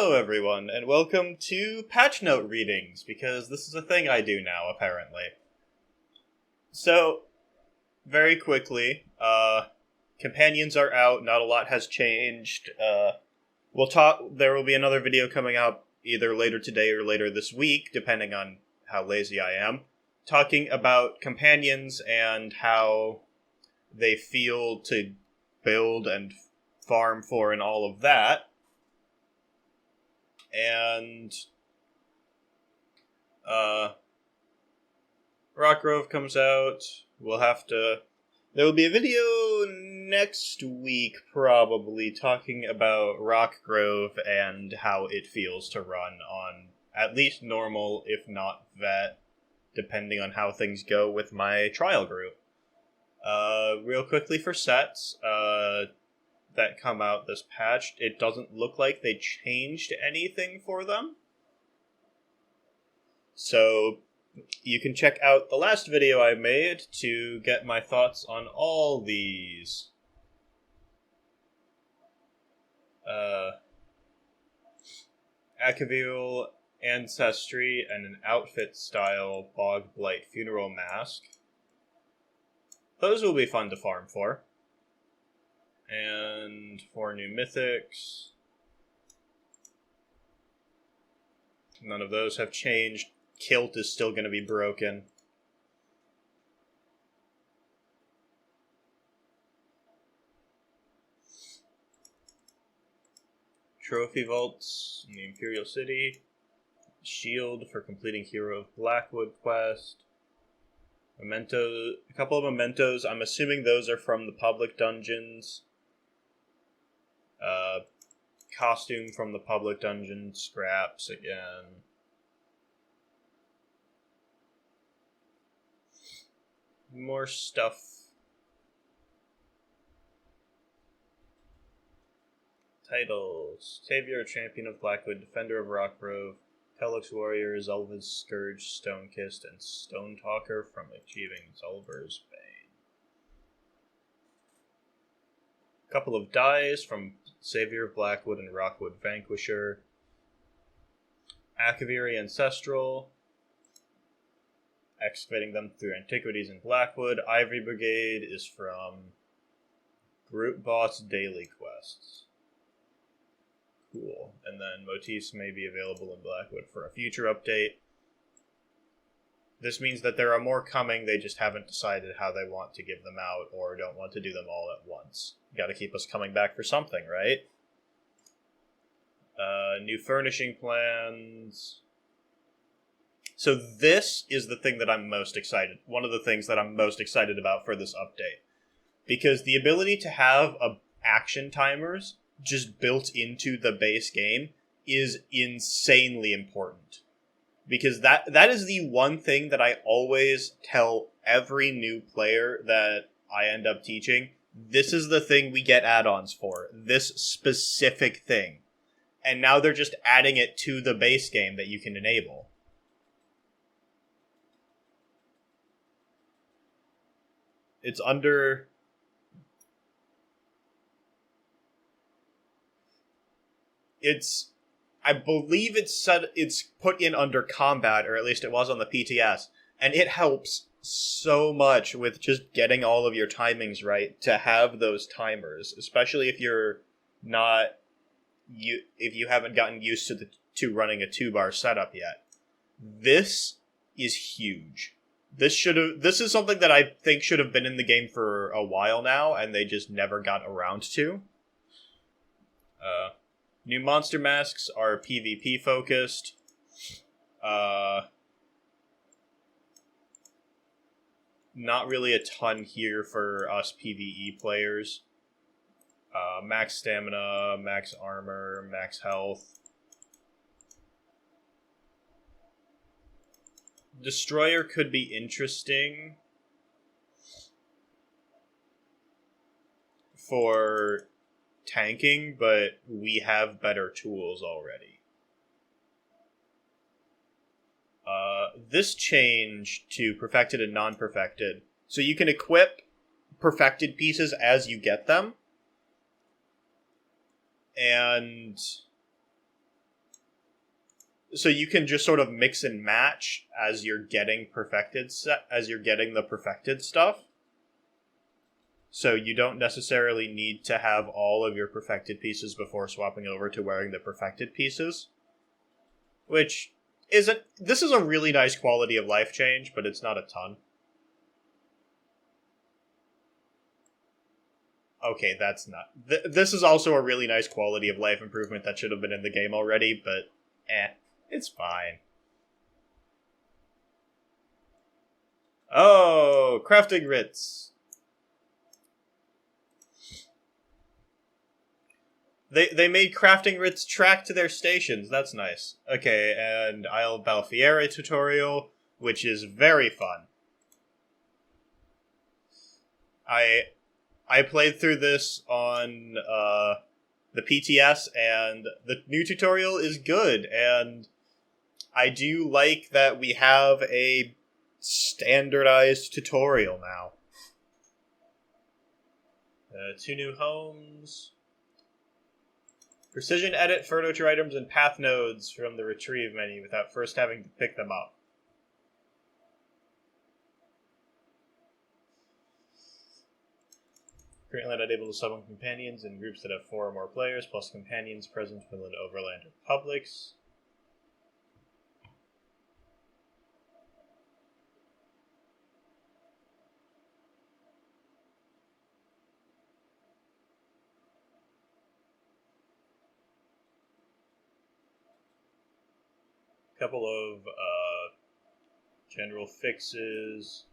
Hello, everyone, and welcome to patch note readings, because this is a thing I do now, apparently. So, very quickly, companions are out, not a lot has changed. There will be another video coming out either later today or later this week, depending on how lazy I am, talking about companions and how they feel to build and farm for and all of that. And Rockgrove comes out. There will be a video next week, probably, talking about Rockgrove and how it feels to run on at least normal, if not vet, depending on how things go with my trial group. Real quickly for sets, that come out this patch, it doesn't look like they changed anything for them. So you can check out the last video I made to get my thoughts on all these. Akavil Ancestry and an outfit style Bog Blight Funeral Mask. Those will be fun to farm for. And 4 new mythics. None of those have changed. Kilt is still going to be broken. Trophy vaults in the Imperial City. Shield for completing Hero of Blackwood quest. Mementos, a couple of mementos. I'm assuming those are from the public dungeons. Costume from the public dungeon, scraps again. More stuff. Titles. Savior, Champion of Blackwood, Defender of Rockgrove, Pelix Warrior, Zulva's Scourge, Stonekist, and Stone Talker from Achieving Zulva's Bane. Couple of dies from Savior of Blackwood and Rockwood Vanquisher. Akaviri Ancestral. Excavating them through Antiquities in Blackwood. Ivory Brigade is from Group Boss Daily Quests. Cool. And then motifs may be available in Blackwood for a future update. This means that there are more coming, they just haven't decided how they want to give them out or don't want to do them all at once. Gotta keep us coming back for something, right? New Furnishing Plans. So this is the thing that I'm most excited. One of the things that I'm most excited about for this update. Because the ability to have action timers just built into the base game is insanely important. Because that is the one thing that I always tell every new player that I end up teaching. This is the thing we get add-ons for. This specific thing. And now they're just adding it to the base game that you can enable. It's under... I believe it's put in under combat, or at least it was on the PTS, and it helps so much with just getting all of your timings right to have those timers, especially if if you haven't gotten used to running a 2-bar setup yet. This is huge. This is something that I think should have been in the game for a while now, and they just never got around to. New monster masks are PvP focused. Not really a ton here for us PvE players. Max stamina, max armor, max health. Destroyer could be interesting for tanking, but we have better tools already. This change to perfected and non-perfected. So you can equip perfected pieces as you get them. And So you can just sort of mix and match as you're getting the perfected stuff. So you don't necessarily need to have all of your perfected pieces before swapping over to wearing the perfected pieces. Which this is a really nice quality of life change, but it's not a ton. Okay, that's not... this is also a really nice quality of life improvement that should have been in the game already, but it's fine. Oh, crafting writs. They made crafting writs track to their stations. That's nice. Okay, and Isle of Belfieri tutorial, which is very fun. I played through this on the PTS, and the new tutorial is good, and I do like that we have a standardized tutorial now. 2 new homes. Precision edit furniture items and path nodes from the retrieve menu without first having to pick them up. Currently not able to summon companions in groups that have 4 or more players, plus companions present within Overland or Publics. Couple of general fixes.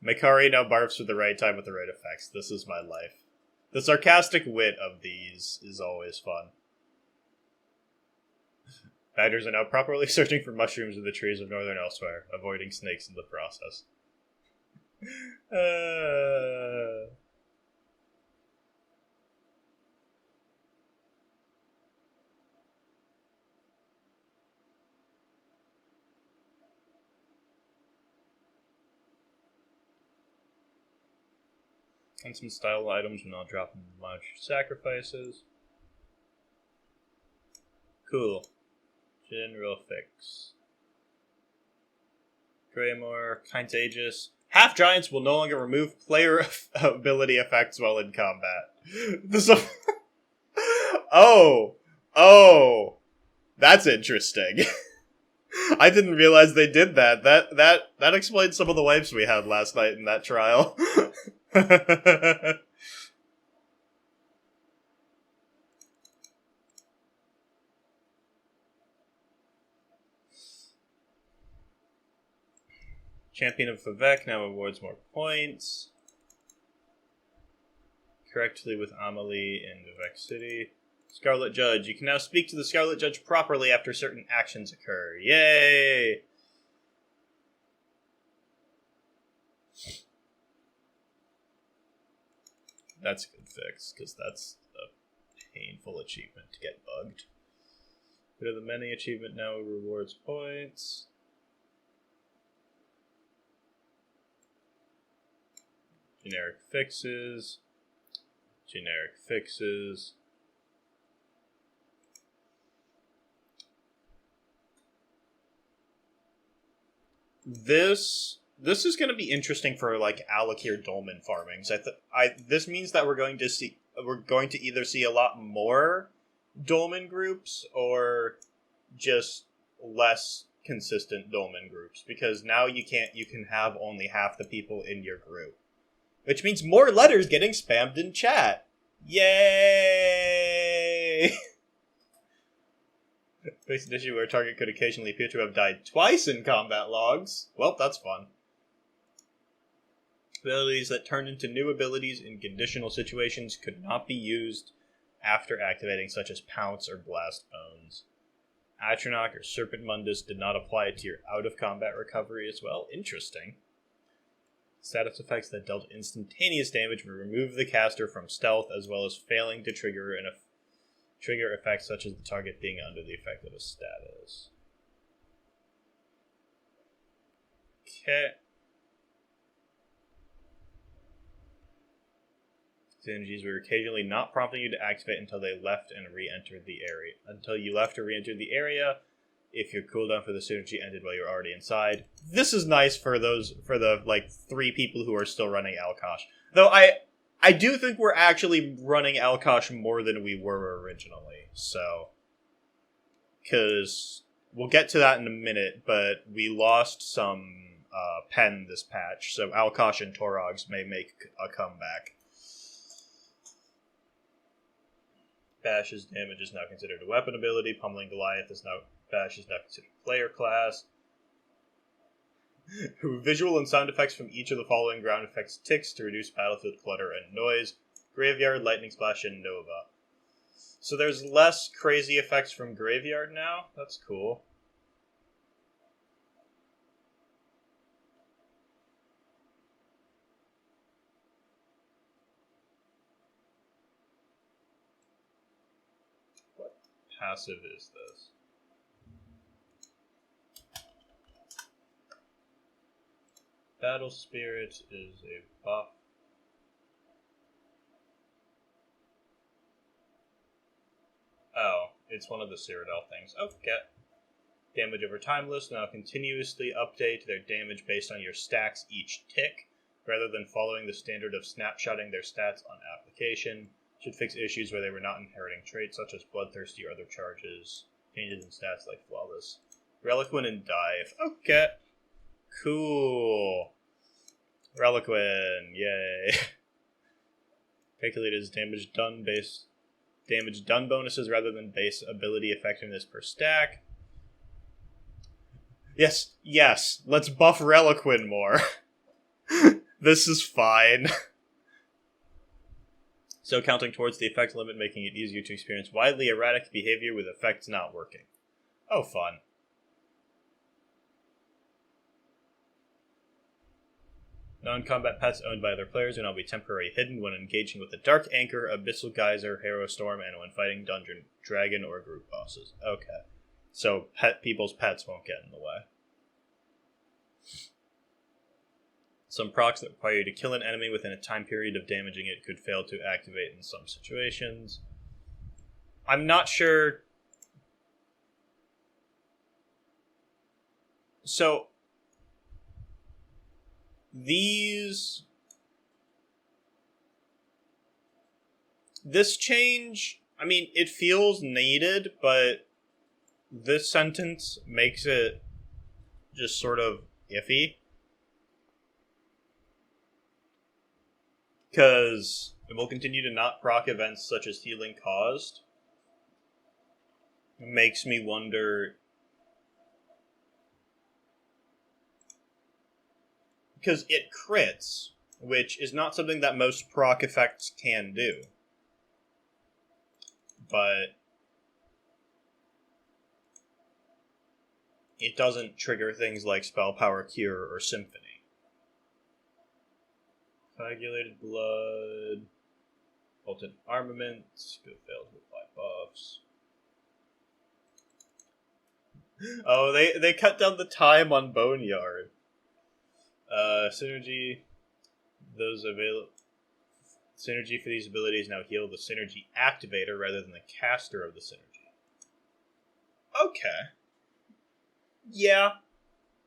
Mikari now barfs at the right time with the right effects. This is my life. The sarcastic wit of these is always fun. Badgers are now properly searching for mushrooms in the trees of northern elsewhere, avoiding snakes in the process. And some style items will now drop in much sacrifices. Cool. General fix. Greymore, Contagious. Half giants will no longer remove player ability effects while in combat. Oh, that's interesting. I didn't realize they did that. That explains some of the wipes we had last night in that trial. Champion of Vivek now awards more points. Correctly with Amelie in Vivek City. Scarlet Judge. You can now speak to the Scarlet Judge properly after certain actions occur. Yay! That's a good fix, because that's a painful achievement to get bugged. Rid of the many achievement now rewards points. Generic fixes. Generic fixes. This is going to be interesting for like Alakir dolmen farmings. This means that we're going to either see a lot more dolmen groups or just less consistent dolmen groups, because now you can have only half the people in your group, which means more letters getting spammed in chat. Yay! Face an issue where a target could occasionally appear to have died twice in combat logs. Well, that's fun. Abilities that turn into new abilities in conditional situations could not be used after activating, such as Pounce or Blast Bones. Atronach or Serpent Mundus did not apply to your out-of-combat recovery as well. Interesting. Status effects that dealt instantaneous damage will remove the caster from stealth, as well as failing to trigger trigger effects such as the target being under the effect of a status. Okay. Synergies were occasionally not prompting you to activate until they left and re-entered the area. Until you left or re-entered the area, if your cooldown for the synergy ended while you were already inside. This is nice for the like 3 people who are still running Alkosh. Though I do think we're actually running Alkosh more than we were originally. So, because we'll get to that in a minute, but we lost some pen this patch, so Alkosh and Torogs may make a comeback. Bash's damage is now considered a weapon ability. Pummeling Goliath is now... Bash is now considered player class. Visual and sound effects from each of the following ground effects ticks to reduce battlefield clutter and noise. Graveyard, Lightning Splash, and Nova. So there's less crazy effects from Graveyard now. That's cool. What passive is this? Battle Spirit is a buff. Oh, it's one of the Cyrodiil things. Okay. Damage over time list now continuously update their damage based on your stacks each tick, rather than following the standard of snapshotting their stats on application. Should fix issues where they were not inheriting traits such as Bloodthirsty or other charges. Changes in stats like Flawless. Reliquin and Dive. Okay. Cool. Reliquin, yay. Calculated as damage done bonuses rather than base ability effectiveness per stack. Yes, let's buff Reliquin more. This is fine. So counting towards the effect limit, making it easier to experience widely erratic behavior with effects not working. Oh, fun. Non-combat pets owned by other players will now be temporarily hidden when engaging with the Dark Anchor, Abyssal Geyser, Hero Storm, and when fighting Dungeon, Dragon, or group bosses. Okay. So people's pets won't get in the way. Some procs that require you to kill an enemy within a time period of damaging it could fail to activate in some situations. I'm not sure... So... This change, I mean, it feels needed, but this sentence makes it just sort of iffy. Because it will continue to not proc events such as healing caused. It makes me wonder... Because it crits, which is not something that most proc effects can do. But it doesn't trigger things like Spell Power Cure or Symphony. Coagulated Blood, Potent Armament, good fail to apply buffs. Oh, they cut down the time on Boneyard. Synergy. Synergy for these abilities now heal the Synergy Activator rather than the caster of the Synergy. Okay. Yeah.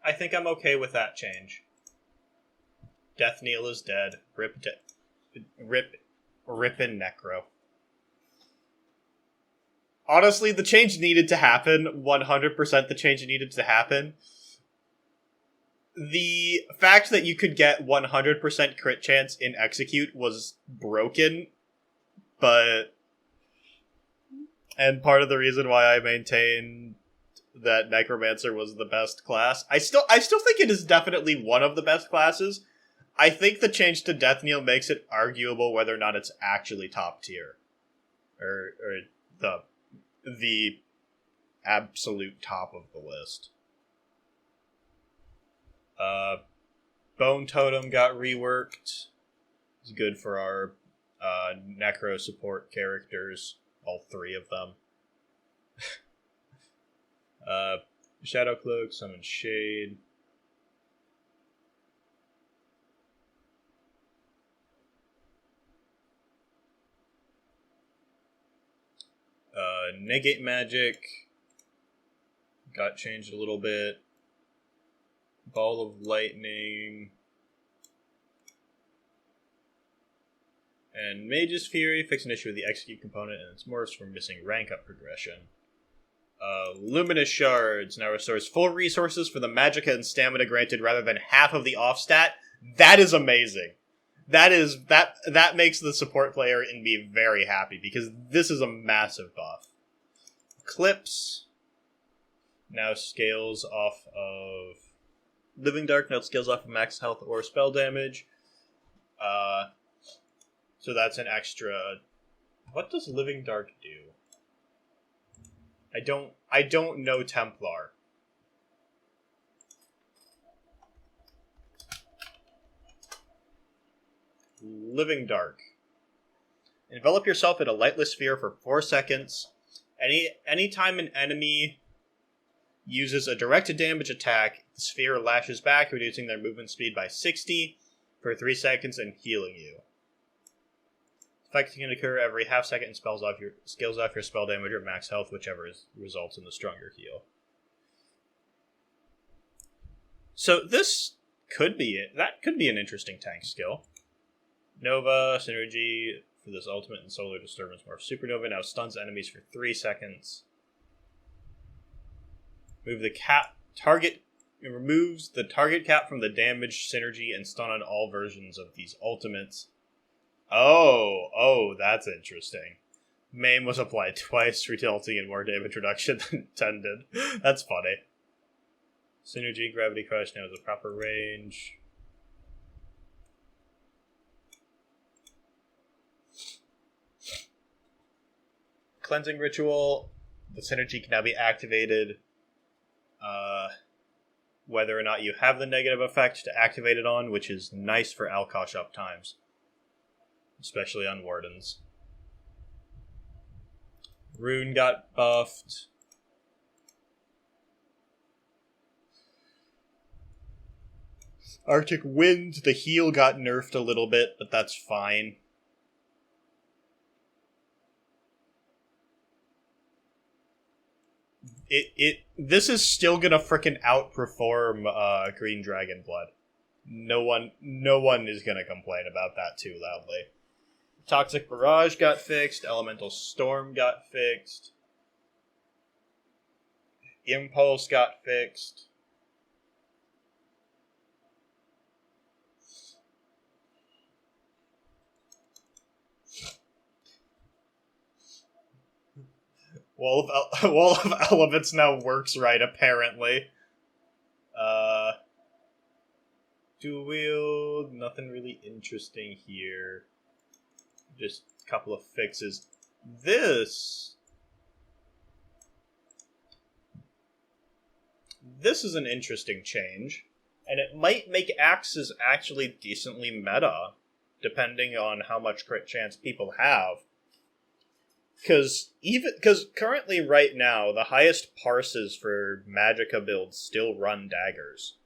I think I'm okay with that change. Death Kneel is dead. Rip in Necro. Honestly, the change needed to happen. 100% the change needed to happen. The fact that you could get 100% crit chance in Execute was broken, but... And part of the reason why I maintain that Necromancer was the best class. I still think it is definitely one of the best classes. I think the change to Death Kneel makes it arguable whether or not it's actually top tier. Or the absolute top of the list. Bone Totem got reworked. It's good for our Necro support characters. All 3 of them. Shadow Cloak, Summon Shade. Negate magic got changed a little bit. Ball of lightning. And Mage's Fury, fix an issue with the execute component and its morphs from missing rank up progression. Luminous Shards now restores full resources for the magicka and stamina granted rather than half of the off stat. That is amazing. That makes the support player in me very happy because this is a massive buff. Eclipse now scales off of Living Dark. Now it scales off of max health or spell damage. So that's an extra. What does Living Dark do? I don't know Templar. Living Dark. Envelop yourself in a lightless sphere for 4 seconds. Anytime an enemy uses a directed damage attack, the sphere lashes back, reducing their movement speed by 60 for 3 seconds and healing you. Effect can occur every half second and scales off your spell damage or max health, whichever results in the stronger heal. So this could be it. That could be an interesting tank skill. Nova, synergy for this ultimate and solar disturbance morph. Supernova now stuns enemies for 3 seconds. Move the cap target. It removes the target cap from the damage, synergy, and stun on all versions of these ultimates. Oh, that's interesting. Maim was applied twice, resulting in more damage reduction than intended. That's funny. Synergy, Gravity Crush now has a proper range. Cleansing Ritual. The synergy can now be activated. Whether or not you have the negative effect to activate it on, which is nice for Alkosh up times. Especially on Wardens. Rune got buffed. Arctic Wind, the heal got nerfed a little bit, but that's fine. This is still gonna frickin' outperform Green Dragon Blood. No one is gonna complain about that too loudly. Toxic Barrage got fixed. Elemental Storm got fixed. Impulse got fixed. Wall of Elements now works right, apparently. Dual wield, nothing really interesting here. Just a couple of fixes. This is an interesting change, and it might make axes actually decently meta, depending on how much crit chance people have. Because currently, right now, the highest parses for magicka builds still run daggers.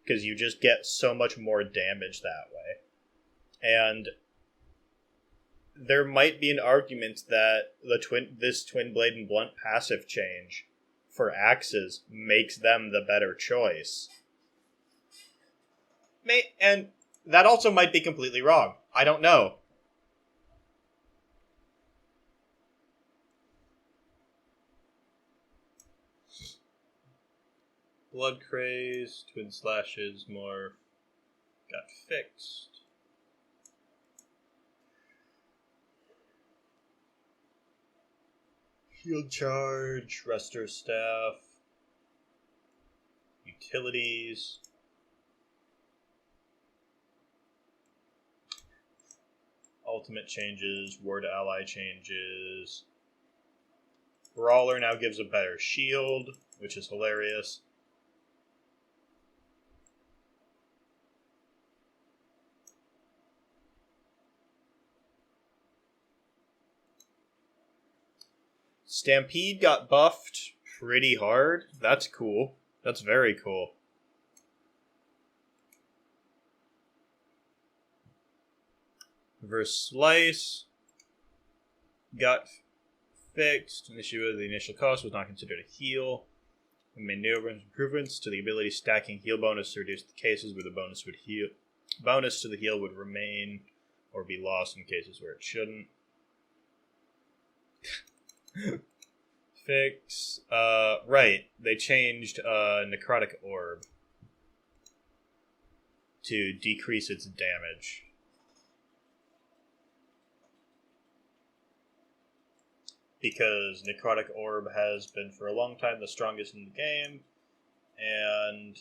Because you just get so much more damage that way. And there might be an argument that this Twin Blade and Blunt passive change for axes makes them the better choice. And that also might be completely wrong. I don't know. Blood Craze, Twin Slashes, more got fixed. Shield Charge, Rester Staff, Utilities. Ultimate changes, Ward Ally changes. Brawler now gives a better shield, which is hilarious. Stampede got buffed pretty hard. That's cool. That's very cool. Reverse Slice got fixed. An issue with the initial cost was not considered a heal. We made numerous improvements to the ability stacking heal bonus to reduce the cases where the bonus to the heal would remain or be lost in cases where it shouldn't. Fix. Right. They changed Necrotic Orb to decrease its damage. Because Necrotic Orb has been for a long time the strongest in the game, and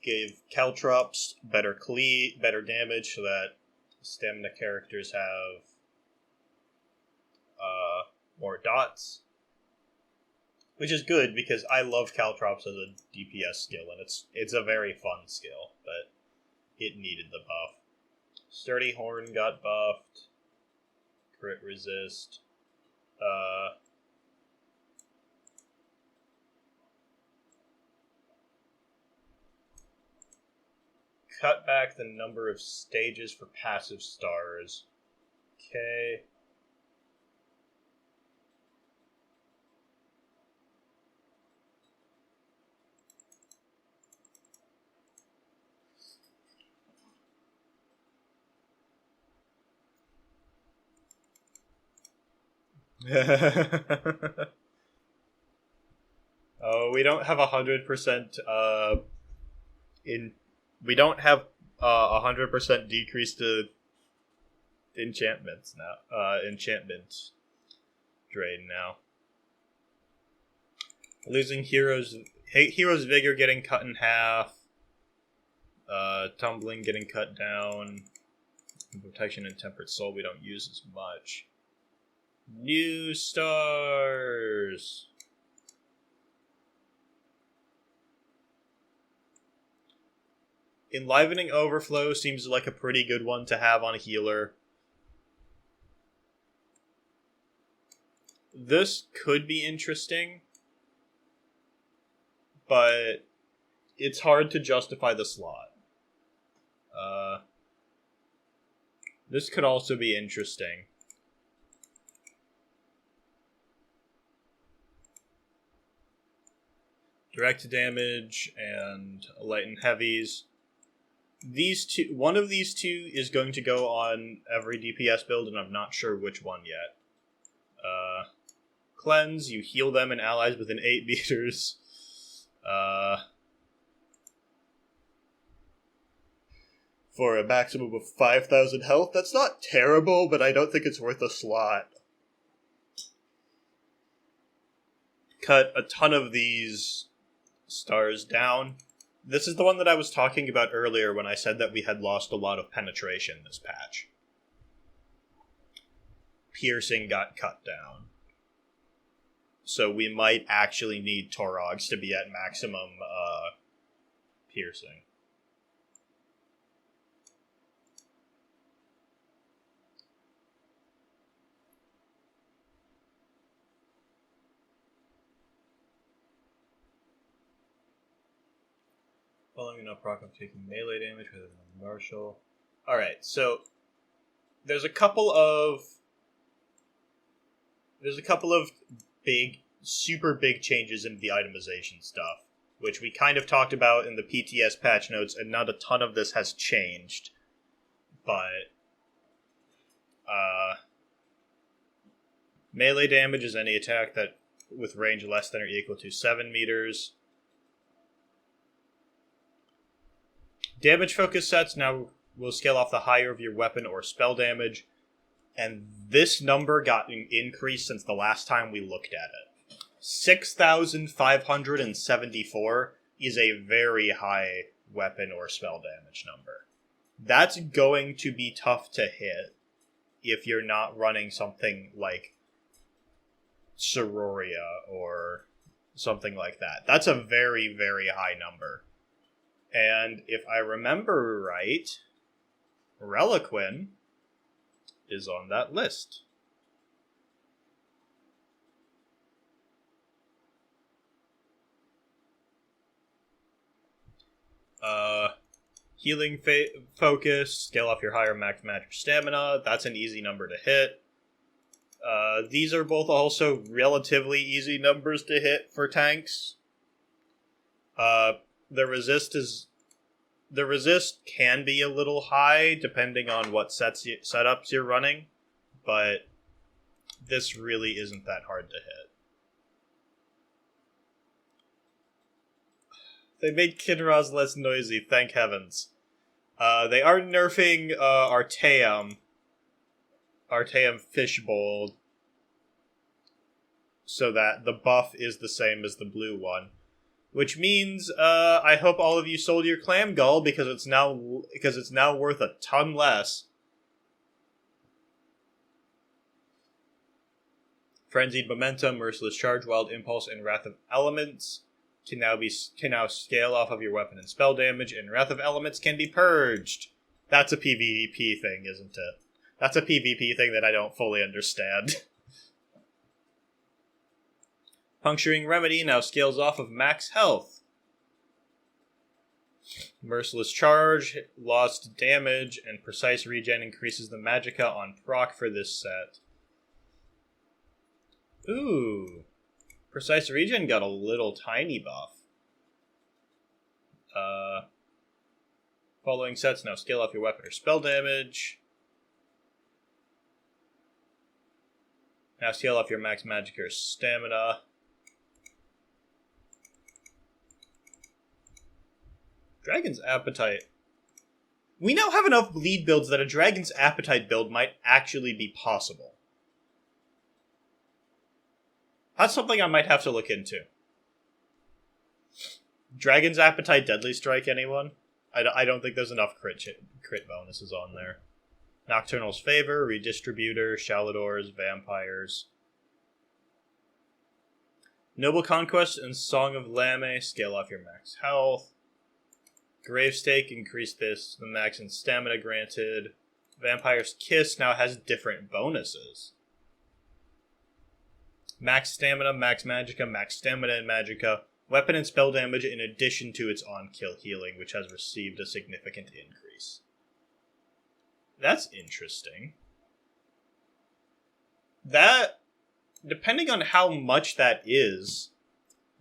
gave Caltrops better damage so that stamina characters have more dots. Which is good, because I love Caltrops as a DPS skill, and it's a very fun skill, but it needed the buff. Sturdy Horn got buffed. Crit resist. Cut back the number of stages for passive stars. Okay. Oh, we don't have 100% we don't have 100% decrease to enchantments now. Enchantment drain now. Losing heroes vigor getting cut in half. Tumbling getting cut down. Protection and temperate soul we don't use as much. New stars. Enlivening Overflow seems like a pretty good one to have on a healer. This could be interesting, but it's hard to justify the slot. This could also be interesting. Direct damage and light and heavies. One of these two is going to go on every DPS build, and I'm not sure which one yet. Cleanse, you heal them and allies within 8 meters. For a maximum of 5,000 health. That's not terrible, but I don't think it's worth a slot. Cut a ton of these stars down. This is the one that I was talking about earlier when I said that we had lost a lot of penetration this patch. Piercing got cut down. So we might actually need Torogs to be at maximum piercing. Following enough proc, I'm taking melee damage rather than martial. Alright, so there's a couple of super big changes in the itemization stuff, which we kind of talked about in the PTS patch notes, and not a ton of this has changed. But melee damage is any attack that with range less than or equal to 7 meters. Damage focus sets now will scale off the higher of your weapon or spell damage, and this number got increased since the last time we looked at it. 6,574 is a very high weapon or spell damage number. That's going to be tough to hit if you're not running something like Sororia or something like that. That's a very, very high number. And if I remember right, Reliquin is on that list. Healing focus, scale off your higher max magic stamina. That's an easy number to hit. These are both also relatively easy numbers to hit for tanks. The resist can be a little high depending on what setups you're running, but this really isn't that hard to hit. They made Kinraz less noisy, thank heavens. They are nerfing Artaeum Fishbowl, so that the buff is the same as the blue one. Which means, I hope all of you sold your clam gull because it's now worth a ton less. Frenzied Momentum, Merciless Charge, Wild Impulse, and Wrath of Elements can now scale off of your weapon and spell damage, and Wrath of Elements can be purged. That's a PvP thing, isn't it? That's a PvP thing that I don't fully understand. Puncturing Remedy now scales off of max health. Merciless Charge, lost damage, and Precise Regen increases the magicka on proc for this set. Ooh. Precise Regen got a little tiny buff. Following sets now scale off your weapon or spell damage. Now scale off your max magic or stamina. Dragon's Appetite. We now have enough lead builds that a Dragon's Appetite build might actually be possible. That's something I might have to look into. Dragon's Appetite Deadly Strike, anyone? I don't think there's enough crit bonuses on there. Nocturnal's Favor, Redistributor, Shaladors, Vampires. Noble Conquest and Song of Lame scale off your max health. Gravestake, increase the max in stamina granted. Vampire's Kiss now has different bonuses. Max stamina, max magicka, max stamina and magicka. Weapon and spell damage in addition to its on-kill healing, which has received a significant increase. That's interesting. That, depending on how much that is,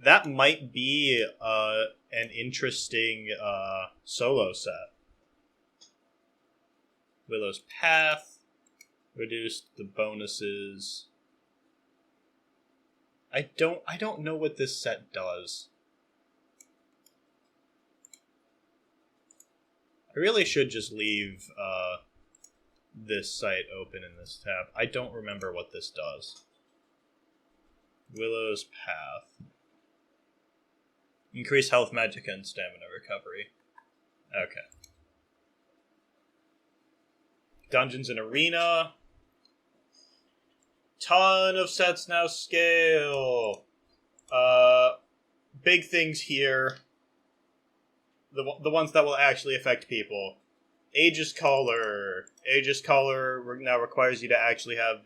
that might be an interesting solo set. Willow's Path reduced the bonuses. I don't know what this set does. I really should just leave this site open in this tab. I don't remember what this does. Willow's Path. Increase health, magicka, and stamina recovery. Okay. Dungeons and Arena. Ton of sets now scale. Big things here. The ones that will actually affect people. Aegis Caller. Aegis Caller now requires you to actually have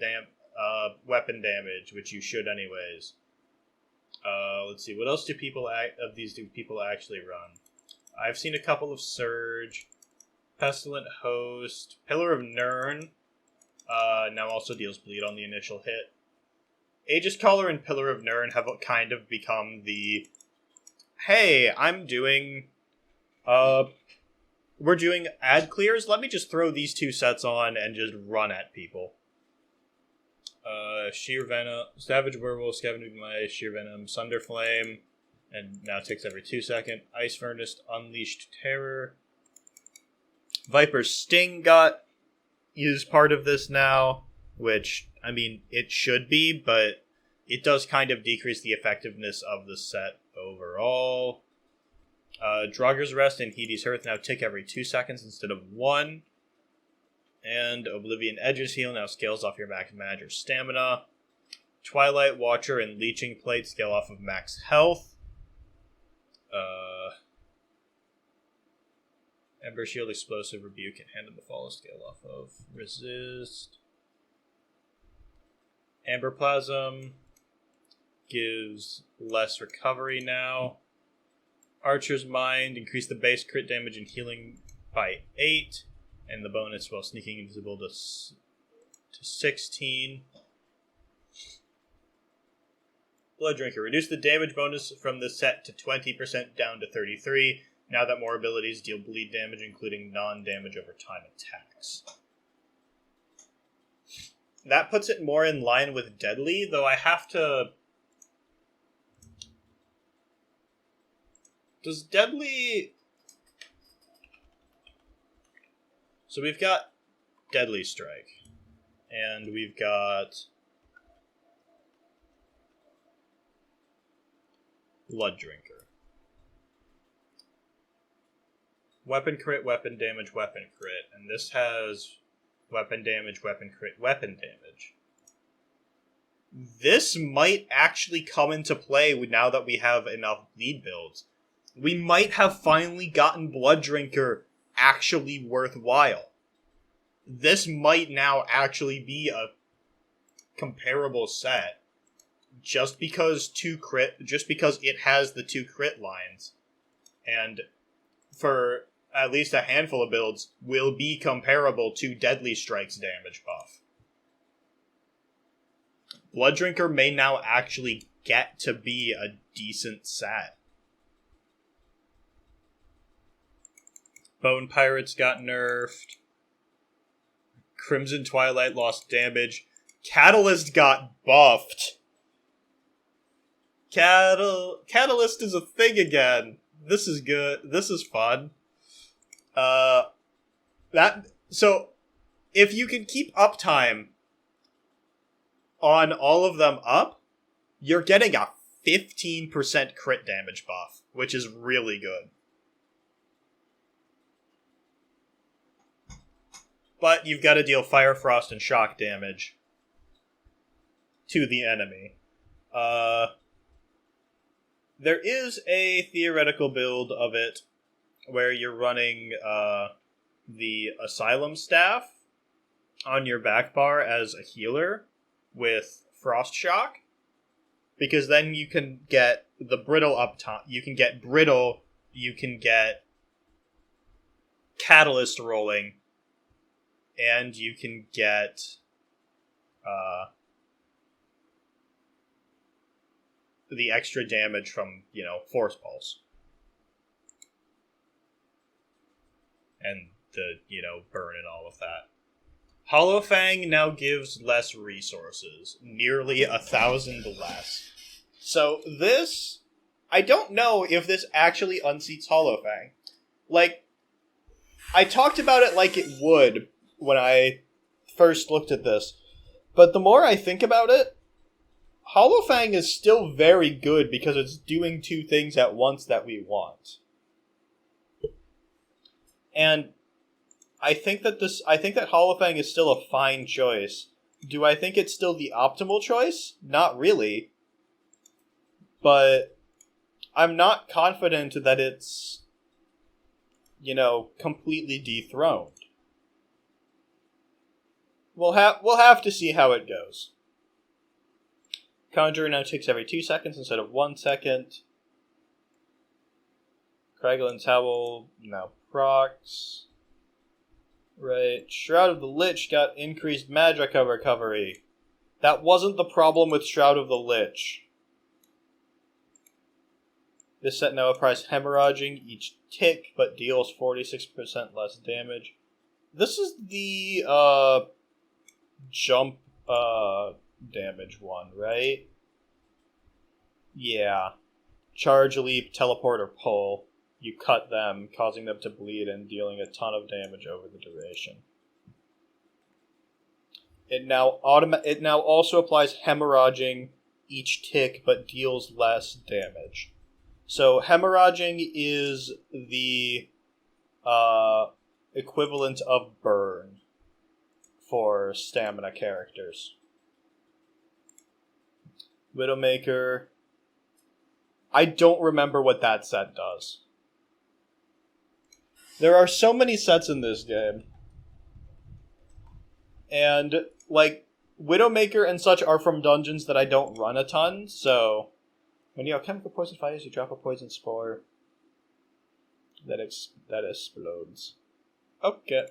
weapon damage, which you should anyways. Let's see, what else do people actually run? I've seen a couple of Surge, Pestilent Host, Pillar of Nirn. Now also deals bleed on the initial hit. Aegis Caller and Pillar of Nirn have kind of become the, hey, we're doing ad clears, let me just throw these two sets on and just run at people. Sheer Venom, Savage Werewolf, Scavenging Mice, Sheer Venom, Sunder Flame, and now ticks every 2 seconds. Ice Furnace, Unleashed Terror. Viper's Sting is part of this now, which, I mean, it should be, but it does kind of decrease the effectiveness of the set overall. Draugr's Rest and Hades Hearth now tick every 2 seconds instead of 1. And Oblivion Edge's Heal now scales off your max magic or stamina. Twilight Watcher and Leeching Plate scale off of max health. Ember Shield, Explosive Rebuke, and Hand of the Fall scale off of resist. Amber Plasm gives less recovery now. Archer's Mind, increase the base crit damage and healing by 8, and the bonus while sneaking invisible to 16. Blood Drinker, reduce the damage bonus from the set to 20% down to 33, now that more abilities deal bleed damage, including non-damage over time attacks. That puts it more in line with Deadly, though I have to... Does Deadly... So we've got Deadly Strike, and we've got Blood Drinker. Weapon crit, weapon damage, weapon crit, and this has weapon damage, weapon crit, weapon damage. This might actually come into play now that we have enough lead builds. We might have finally gotten Blood Drinker actually worthwhile. This might now actually be a comparable set, just because it has the 2 crit lines, and for at least a handful of builds will be comparable to Deadly Strike's damage buff. Blood Drinker may now actually get to be a decent set. Bone Pirates got nerfed. Crimson Twilight lost damage. Catalyst got buffed. Catalyst is a thing again. This is good. This is fun. So if you can keep uptime on all of them up, you're getting a 15% crit damage buff, which is really good. But you've got to deal Fire, Frost, and Shock damage to the enemy. There is a theoretical build of it where you're running the Asylum Staff on your back bar as a healer with Frost Shock, because then you can get the Brittle up top. You can get Brittle, you can get Catalyst rolling, and you can get the extra damage from, Force Pulse. And the, burn and all of that. Hollow Fang now gives less resources. Nearly 1,000 less. So this... I don't know if this actually unseats Hollow Fang. I talked about it like it would when I first looked at this. But the more I think about it, Hollow Fang is still very good because it's doing 2 things at once that we want. And I think that Hollow Fang is still a fine choice. Do I think it's still the optimal choice? Not really. But I'm not confident that it's, completely dethroned. We'll have to see how it goes. Conjurer now ticks every 2 seconds instead of 1 second. Kraglin Towel now procs. Right. Shroud of the Lich got increased magic recovery. That wasn't the problem with Shroud of the Lich. This set now applies hemorrhaging each tick, but deals 46% less damage. This is the jump damage one, right? Yeah. Charge, leap, teleport, or pull. You cut them, causing them to bleed and dealing a ton of damage over the duration. It now also applies hemorrhaging each tick, but deals less damage. So hemorrhaging is the equivalent of burn for stamina characters. Widowmaker. I don't remember what that set does. There are so many sets in this game. And, Widowmaker and such are from dungeons that I don't run a ton, so... When you have chemical poison fires, you drop a poison spore. That explodes. Okay.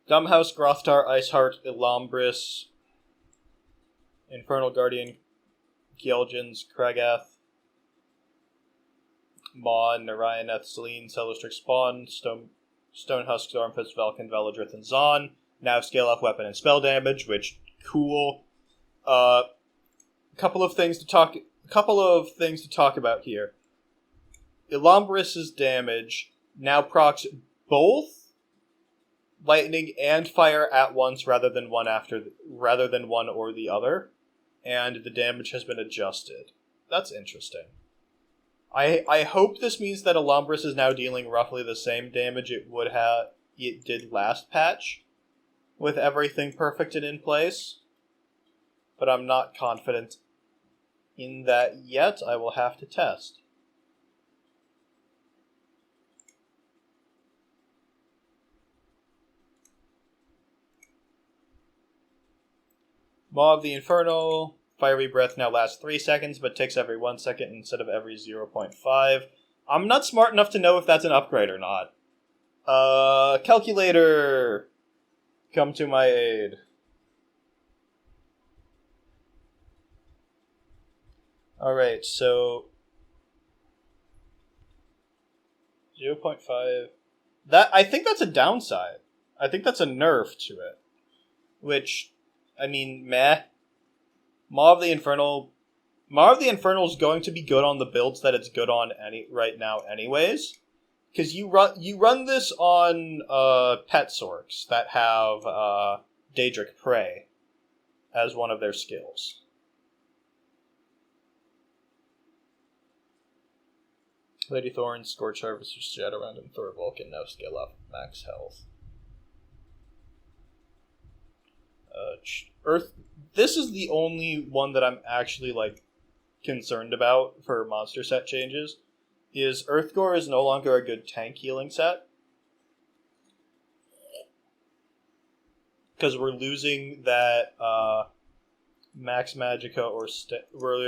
Dumbhouse, Grothtar, Iceheart, Illumbris, Infernal Guardian, Kjeldjins, Kragath, Maw, Narayaneth, Selene, Celestick Spawn, Stonehusk, Stormfist, Velkin, Veladrith, and Zon. Now scale off weapon and spell damage, which, cool. Couple of things to talk about here. Illumbris' damage now procs both lightning and fire at once rather than one or the other, and the damage has been adjusted. That's interesting. I hope this means that Illumbris is now dealing roughly the same damage it did last patch, with everything perfect and in place, but I'm not confident in that yet. I will have to test. Maw of the Infernal. Fiery Breath now lasts 3 seconds, but ticks every 1 second instead of every 0.5. I'm not smart enough to know if that's an upgrade or not. Calculator! Come to my aid. Alright, so... 0.5... I think that's a downside. I think that's a nerf to it. Which, I mean, meh. Maw of the Infernal is going to be good on the builds that it's good on right now anyways. Because you run this on pet sorks that have Daedric Prey as one of their skills. Lady Thorn, Scorch Harvester, Shadowrend, and Thor Vulcan now scale up max health. Earth. This is the only one that I'm actually concerned about for monster set changes. Is Earthgore is no longer a good tank healing set because we're losing that max magicka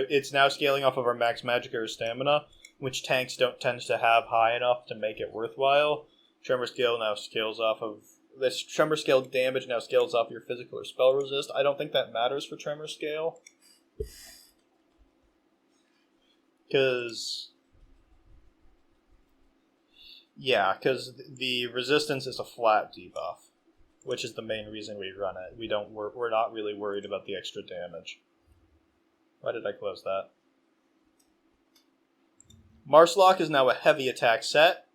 it's now scaling off of our max magicka or stamina, which tanks don't tend to have high enough to make it worthwhile. Tremor scale now scales off of this. Tremor scale damage now scales off your physical or spell resist. I don't think that matters for Tremor scale. Because the resistance is a flat debuff, which is the main reason we run it. We're not really worried about the extra damage. Why did I close that? Marslock is now a heavy attack set.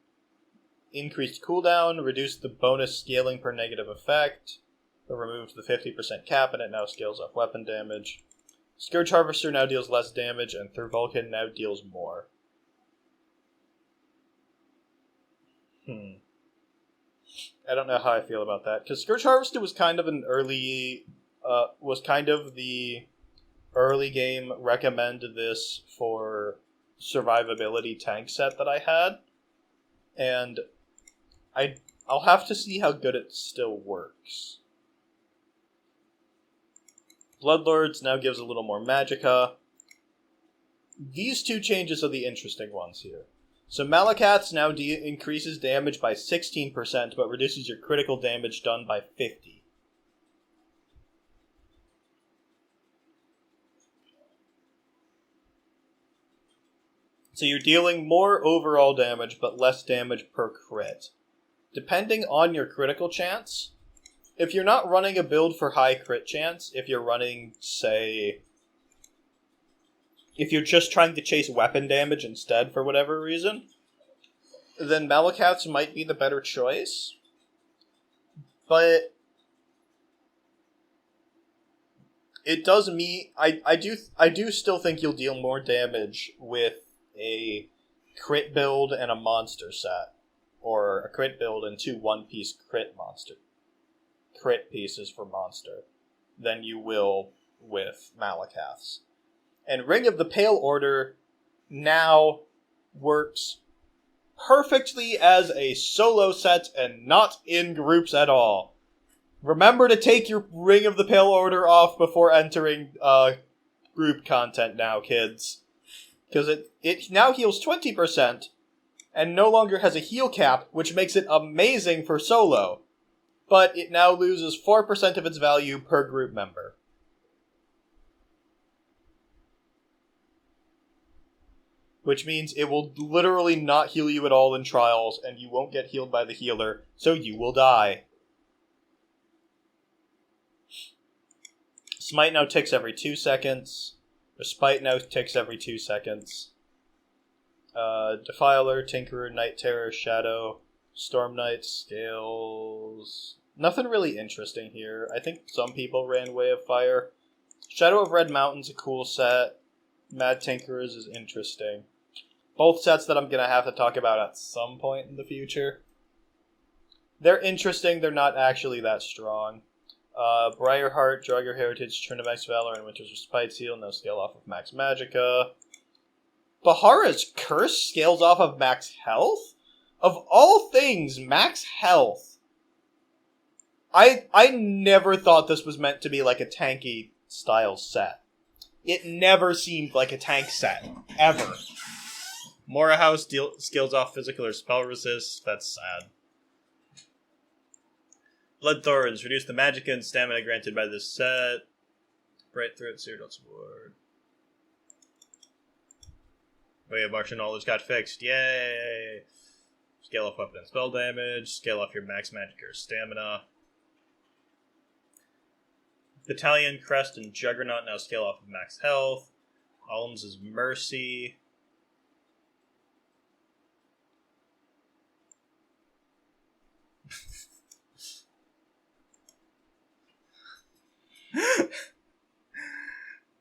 Increased cooldown, reduced the bonus scaling per negative effect, but removed the 50% cap, and it now scales up weapon damage. Scourge Harvester now deals less damage, and Thor Vulcan now deals more. I don't know how I feel about that, because Scourge Harvester was kind of the early game recommend this for survivability tank set that I had, and I'll have to see how good it still works. Bloodlords now gives a little more magicka. These two changes are the interesting ones here. So Malakath's now increases damage by 16%, but reduces your critical damage done by 50%. So you're dealing more overall damage, but less damage per crit. Depending on your critical chance, if you're not running a build for high crit chance, if you're running, say... if you're just trying to chase weapon damage instead for whatever reason, then Malakath's might be the better choice. But it does mean I do still think you'll deal more damage with a crit build and a monster set, or a crit build and 2 one-piece crit pieces for monster, than you will with Malakath's. And Ring of the Pale Order now works perfectly as a solo set and not in groups at all. Remember to take your Ring of the Pale Order off before entering group content now, kids. Because it now heals 20%, and no longer has a heal cap, which makes it amazing for solo. But it now loses 4% of its value per group member. Which means it will literally not heal you at all in trials, and you won't get healed by the healer, so you will die. Smite now ticks every 2 seconds. Respite now ticks every 2 seconds. Defiler, Tinkerer, Night Terror, Shadow, Storm Knight, Scales... Nothing really interesting here. I think some people ran Way of Fire. Shadow of Red Mountain's a cool set. Mad Tinkerers is interesting. Both sets that I'm going to have to talk about at some point in the future. They're interesting, they're not actually that strong. Briarheart, Draw Your Heritage, Turn to Max Valor, and Winter's Respite Seal, no scale off of Max Magicka. Bahara's Curse scales off of Max Health? Of all things, Max Health. I never thought this was meant to be like a tanky style set. It never seemed like a tank set. Ever. Mora House scales off physical or spell resist. That's sad. Blood Thorns reduce the magicka and stamina granted by this set. Bright Threat, Cyrodiil Sword. Oh yeah, Martial Knowledge got fixed. Yay! Scale off weapon and spell damage. Scale off your max magic or stamina. Battalion, Crest, and Juggernaut now scale off of max health. Alms is Mercy.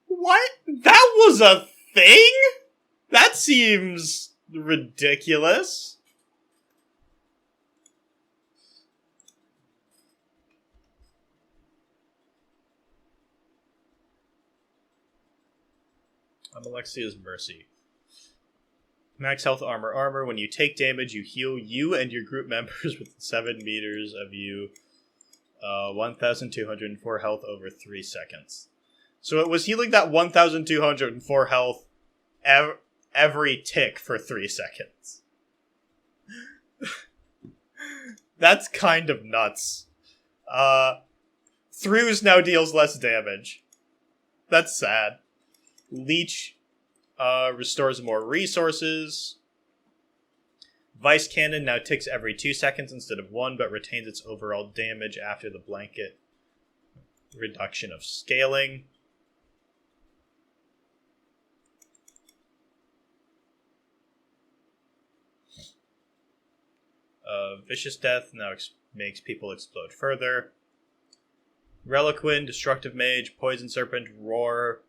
What? That was a thing? That seems ridiculous. I'm Alexia's Mercy. Max health armor. When you take damage, you heal you and your group members within 7 meters of you. 1,204 health over 3 seconds. So it was healing that 1,204 health every tick for 3 seconds. That's kind of nuts. Through now deals less damage. That's sad. Leech restores more resources. Vice Cannon now ticks every 2 seconds instead of 1, but retains its overall damage after the blanket reduction of scaling. Vicious Death now makes people explode further. Reliquin, Destructive Mage, Poison Serpent, Roar.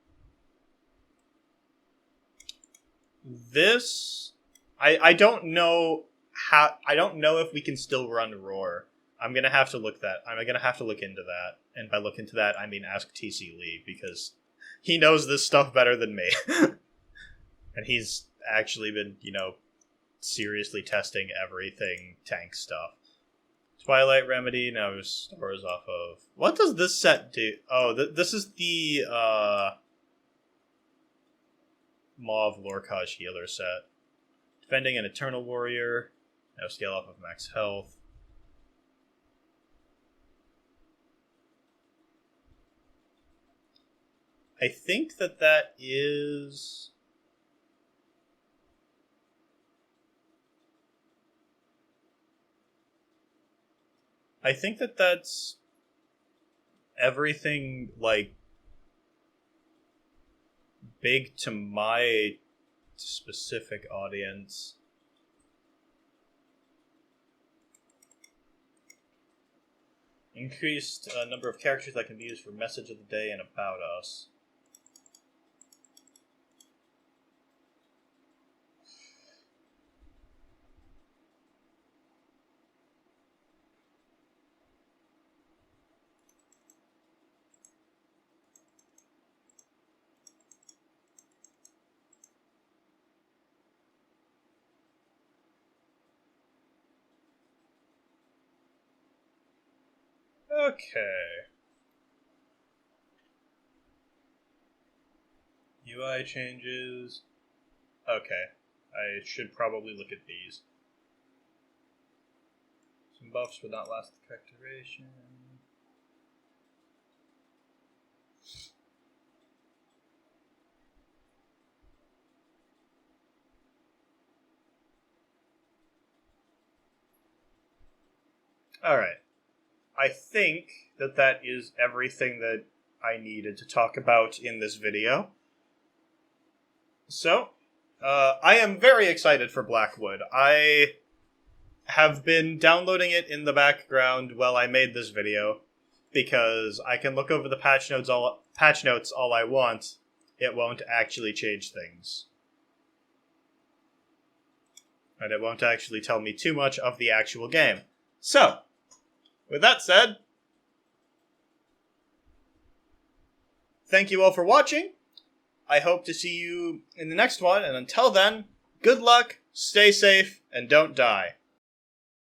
This... I don't know how... I don't know if we can still run Roar. I'm gonna have to look into that. And by look into that, I mean ask TC Lee, because he knows this stuff better than me. And he's actually been, seriously testing everything tank stuff. Twilight Remedy now restores off of... What does this set do? Oh, this is the Mauve Lorcage healer set. Defending an Eternal Warrior. Now scale off of max health. I think that is... I think that's everything, big to my specific audience. Increased number of characters that can be used for Message of the Day and About Us. Okay. UI changes. Okay. I should probably look at these. Some buffs would not last the correct duration. Alright. I think that is everything that I needed to talk about in this video. So, I am very excited for Blackwood. I have been downloading it in the background while I made this video, because I can look over the patch notes all I want. It won't actually change things. And it won't actually tell me too much of the actual game. So, with that said, thank you all for watching. I hope to see you in the next one, and until then, good luck, stay safe, and don't die.